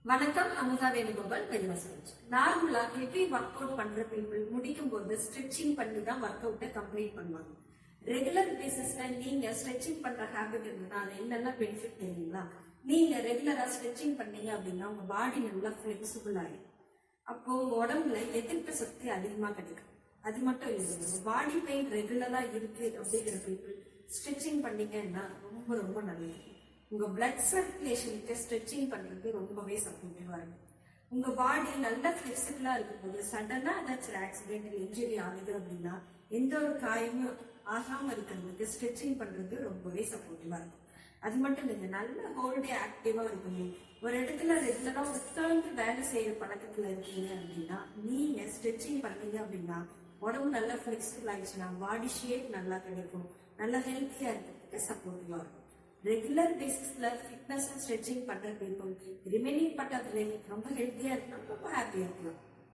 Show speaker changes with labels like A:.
A: வணக்கம். அமுதா வேணுகோபால், வெல்னஸ். நார்மலா heavy work out பண்ற பீப்புள் முடிக்கும் போது ஸ்ட்ரெச்சிங் பண்ணி தான் ஒர்க் அவுட்டை கம்ப்ளீட் பண்ணுவாங்க. ரெகுலர் பேசிஸ்ல நீங்க ஸ்ட்ரெச்சிங் பண்ற ஹேபிட் இருந்தா என்னென்ன பெனிஃபிட் தெரியுங்களா? நீங்க ரெகுலரா ஸ்ட்ரெச்சிங் பண்ணீங்க அப்படின்னா உங்க பாடி நல்லா ஃபிளெக்சிபிள் ஆகும். அப்போ உங்க உடம்புல எதிர்ப்பு சக்தி அதிகமா கிடைக்கும். அது மட்டும் இல்லைங்க, பாடி பெயின் ரெகுலரா இருக்கு அப்படிங்கிற பீப்புள் ஸ்ட்ரெச்சிங் பண்ணீங்கன்னா ரொம்ப ரொம்ப நல்லது. உங்க பிளட் சர்க்குலேஷனுக்கு ஸ்ட்ரெச்சிங் பண்றது ரொம்பவே சப்போர்ட்டிவா இருக்கும். உங்க பாடி நல்லா பிளெக்சிபிளா இருக்கும்போது சடனா ஏதாச்சும் ஆக்சிடென்ட் இன்ஜுரி ஆகுது அப்படின்னா எந்த ஒரு காயமும் ஆகாம இருக்கிறதுக்கு ஸ்ட்ரெச்சிங் பண்றது ரொம்பவே சப்போர்ட்டிவா இருக்கும். அது மட்டும் இல்லைங்க, நல்ல ஹோல்டே ஆக்டிவா இருக்கணும். ஒரு இடத்துல ரெகுலரா உட்கார்ந்து வேலை செய்யற பழக்கத்துல இருக்கீங்க அப்படின்னா நீங்க ஸ்ட்ரெச்சிங் பண்ணீங்க அப்படின்னா உடம்பு நல்லா பிளெக்சிபிள் ஆயிடுச்சுன்னா பாடி ஷேப் நல்லா கிடைக்கும், நல்லா ஹெல்த்தியா இருக்கிறதுக்கு சப்போர்ட்டிவா இருக்கும். ரெகுலர் பேசிஸ்ல ஃபிட்னஸ் ஸ்ட்ரெச்சிங் பண்ற people remaining part of life ரொம்ப ஹெல்த்தியா இருக்கலாம், ரொம்ப ஹாப்பியா இருக்கலாம்.